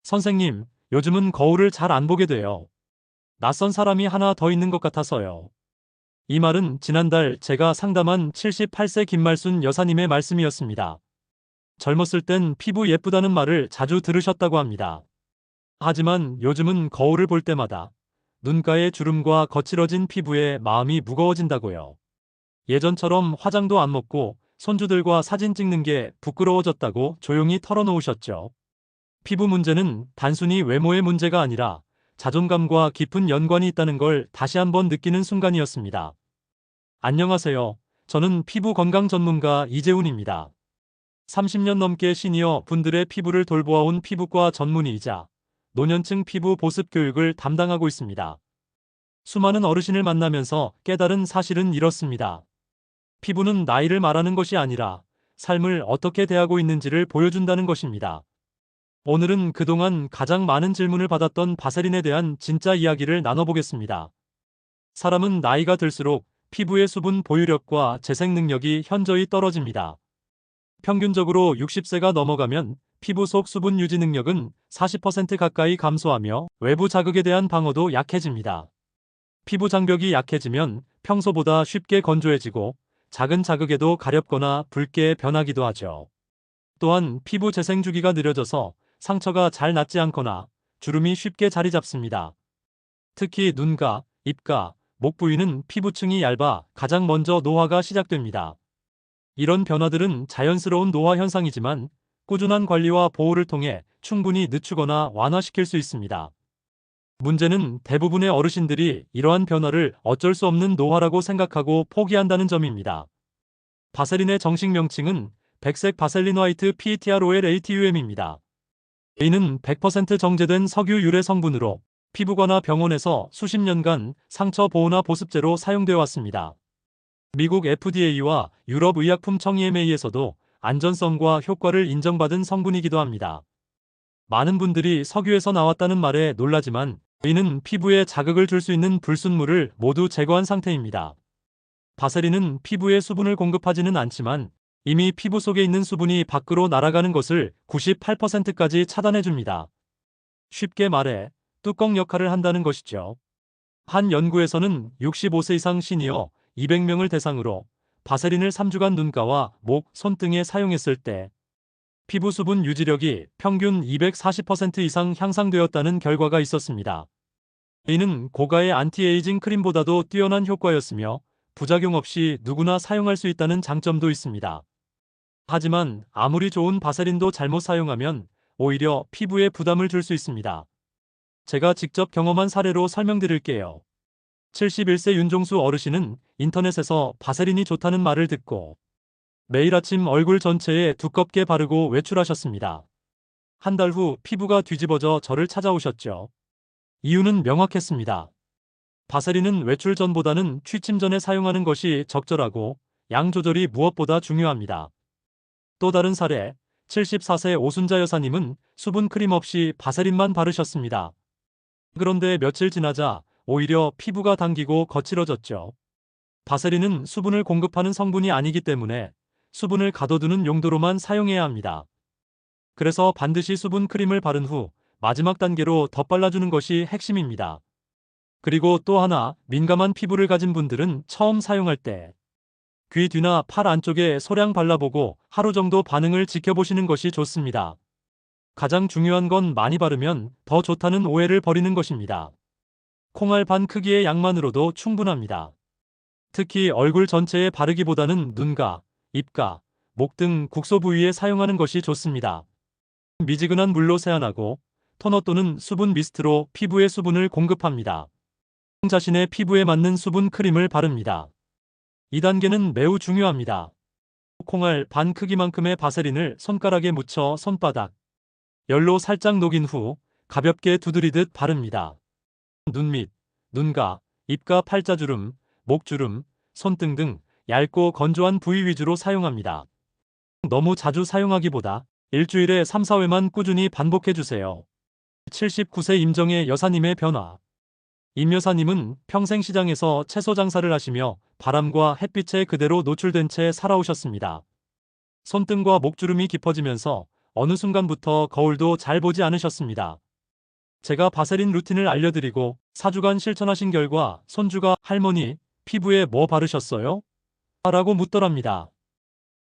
선생님, 요즘은 거울을 잘 안 보게 돼요. 낯선 사람이 하나 더 있는 것 같아서요. 이 말은 지난달 제가 상담한 78세 김말순 여사님의 말씀이었습니다. 젊었을 땐 피부 예쁘다는 말을 자주 들으셨다고 합니다. 하지만 요즘은 거울을 볼 때마다 눈가의 주름과 거칠어진 피부에 마음이 무거워진다고요. 예전처럼 화장도 안 먹고 손주들과 사진 찍는 게 부끄러워졌다고 조용히 털어놓으셨죠. 피부 문제는 단순히 외모의 문제가 아니라 자존감과 깊은 연관이 있다는 걸 다시 한번 느끼는 순간이었습니다. 안녕하세요. 저는 피부 건강 전문가 이재훈입니다. 30년 넘게 시니어 분들의 피부를 돌보아온 피부과 전문의이자 노년층 피부 보습 교육을 담당하고 있습니다. 수많은 어르신을 만나면서 깨달은 사실은 이렇습니다. 피부는 나이를 말하는 것이 아니라 삶을 어떻게 대하고 있는지를 보여준다는 것입니다. 오늘은 그동안 가장 많은 질문을 받았던 바세린에 대한 진짜 이야기를 나눠보겠습니다. 사람은 나이가 들수록 피부의 수분 보유력과 재생 능력이 현저히 떨어집니다. 평균적으로 60세가 넘어가면 피부 속 수분 유지 능력은 40% 가까이 감소하며 외부 자극에 대한 방어도 약해집니다. 피부 장벽이 약해지면 평소보다 쉽게 건조해지고 작은 자극에도 가렵거나 붉게 변하기도 하죠. 또한 피부 재생 주기가 느려져서 상처가 잘 낫지 않거나 주름이 쉽게 자리 잡습니다. 특히 눈가, 입가, 목 부위는 피부층이 얇아 가장 먼저 노화가 시작됩니다. 이런 변화들은 자연스러운 노화 현상이지만 꾸준한 관리와 보호를 통해 충분히 늦추거나 완화시킬 수 있습니다. 문제는 대부분의 어르신들이 이러한 변화를 어쩔 수 없는 노화라고 생각하고 포기한다는 점입니다. 바세린의 정식 명칭은 백색 바셀린 화이트 PTROL ATUM입니다. A는 100% 정제된 석유 유래 성분으로 피부과나 병원에서 수십 년간 상처 보호나 보습제로 사용되어 왔습니다. 미국 FDA와 유럽 의약품청 EMA에서도 안전성과 효과를 인정받은 성분이기도 합니다. 많은 분들이 석유에서 나왔다는 말에 놀라지만 A는 피부에 자극을 줄 수 있는 불순물을 모두 제거한 상태입니다. 바세린은 피부에 수분을 공급하지는 않지만 이미 피부 속에 있는 수분이 밖으로 날아가는 것을 98%까지 차단해줍니다. 쉽게 말해 뚜껑 역할을 한다는 것이죠. 한 연구에서는 65세 이상 시니어 200명을 대상으로 바세린을 3주간 눈가와 목, 손등에 사용했을 때 피부 수분 유지력이 평균 240% 이상 향상되었다는 결과가 있었습니다. 이는 고가의 안티에이징 크림보다도 뛰어난 효과였으며 부작용 없이 누구나 사용할 수 있다는 장점도 있습니다. 하지만 아무리 좋은 바세린도 잘못 사용하면 오히려 피부에 부담을 줄 수 있습니다. 제가 직접 경험한 사례로 설명드릴게요. 71세 윤종수 어르신은 인터넷에서 바세린이 좋다는 말을 듣고 매일 아침 얼굴 전체에 두껍게 바르고 외출하셨습니다. 한 달 후 피부가 뒤집어져 저를 찾아오셨죠. 이유는 명확했습니다. 바세린은 외출 전보다는 취침 전에 사용하는 것이 적절하고 양 조절이 무엇보다 중요합니다. 또 다른 사례, 74세 오순자 여사님은 수분 크림 없이 바세린만 바르셨습니다. 그런데 며칠 지나자 오히려 피부가 당기고 거칠어졌죠. 바세린은 수분을 공급하는 성분이 아니기 때문에 수분을 가둬두는 용도로만 사용해야 합니다. 그래서 반드시 수분 크림을 바른 후 마지막 단계로 덧발라주는 것이 핵심입니다. 그리고 또 하나, 민감한 피부를 가진 분들은 처음 사용할 때 귀 뒤나 팔 안쪽에 소량 발라보고 하루 정도 반응을 지켜보시는 것이 좋습니다. 가장 중요한 건 많이 바르면 더 좋다는 오해를 버리는 것입니다. 콩알 반 크기의 양만으로도 충분합니다. 특히 얼굴 전체에 바르기보다는 눈가, 입가, 목 등 국소 부위에 사용하는 것이 좋습니다. 미지근한 물로 세안하고 토너 또는 수분 미스트로 피부에 수분을 공급합니다. 자신의 피부에 맞는 수분 크림을 바릅니다. 2단계는 매우 중요합니다. 콩알 반 크기만큼의 바세린을 손가락에 묻혀 손바닥, 열로 살짝 녹인 후 가볍게 두드리듯 바릅니다. 눈 밑, 눈가, 입가 팔자주름, 목주름, 손등 등 얇고 건조한 부위 위주로 사용합니다. 너무 자주 사용하기보다 일주일에 3, 4회만 꾸준히 반복해주세요. 79세 임정혜 여사님의 변화. 임 여사님은 평생 시장에서 채소 장사를 하시며 바람과 햇빛에 그대로 노출된 채 살아오셨습니다. 손등과 목주름이 깊어지면서 어느 순간부터 거울도 잘 보지 않으셨습니다. 제가 바세린 루틴을 알려드리고 4주간 실천하신 결과 손주가 할머니, 피부에 뭐 바르셨어요? 라고 묻더랍니다.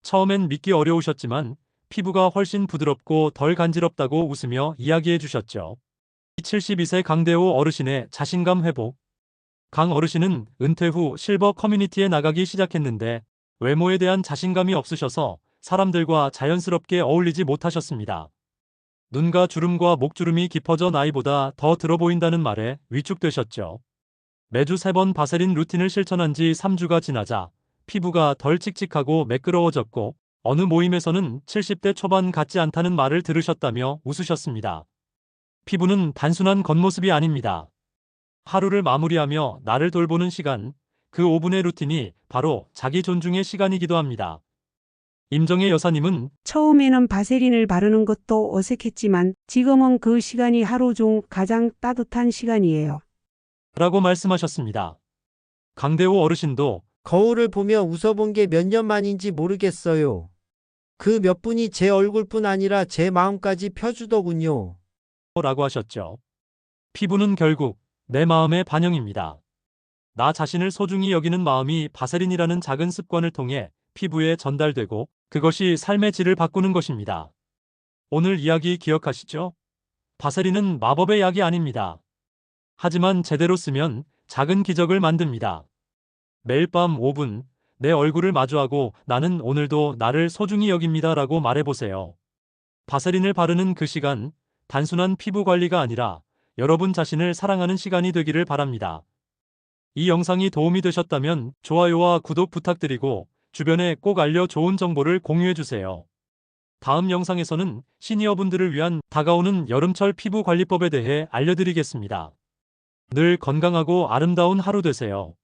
처음엔 믿기 어려우셨지만 피부가 훨씬 부드럽고 덜 간지럽다고 웃으며 이야기해 주셨죠. 72세 강대호 어르신의 자신감 회복. 강 어르신은 은퇴 후 실버 커뮤니티에 나가기 시작했는데 외모에 대한 자신감이 없으셔서 사람들과 자연스럽게 어울리지 못하셨습니다. 눈가 주름과 목주름이 깊어져 나이보다 더 들어 보인다는 말에 위축되셨죠. 매주 3번 바세린 루틴을 실천한 지 3주가 지나자 피부가 덜 칙칙하고 매끄러워졌고 어느 모임에서는 70대 초반 같지 않다는 말을 들으셨다며 웃으셨습니다. 피부는 단순한 겉모습이 아닙니다. 하루를 마무리하며 나를 돌보는 시간, 그 5분의 루틴이 바로 자기 존중의 시간이기도 합니다. 임정혜 여사님은 처음에는 바세린을 바르는 것도 어색했지만 지금은 그 시간이 하루 중 가장 따뜻한 시간이에요. 라고 말씀하셨습니다. 강대호 어르신도 거울을 보며 웃어본 게 몇 년 만인지 모르겠어요. 그 몇 분이 제 얼굴뿐 아니라 제 마음까지 펴주더군요. 라고 하셨죠. 피부는 결국 내 마음의 반영입니다. 나 자신을 소중히 여기는 마음이 바세린이라는 작은 습관을 통해 피부에 전달되고 그것이 삶의 질을 바꾸는 것입니다. 오늘 이야기 기억하시죠? 바세린은 마법의 약이 아닙니다. 하지만 제대로 쓰면 작은 기적을 만듭니다. 매일 밤 5분 내 얼굴을 마주하고 나는 오늘도 나를 소중히 여깁니다 라고 말해보세요. 바세린을 바르는 그 시간, 단순한 피부 관리가 아니라 여러분 자신을 사랑하는 시간이 되기를 바랍니다. 이 영상이 도움이 되셨다면 좋아요와 구독 부탁드리고 주변에 꼭 알려 좋은 정보를 공유해주세요. 다음 영상에서는 시니어분들을 위한 다가오는 여름철 피부 관리법에 대해 알려드리겠습니다. 늘 건강하고 아름다운 하루 되세요.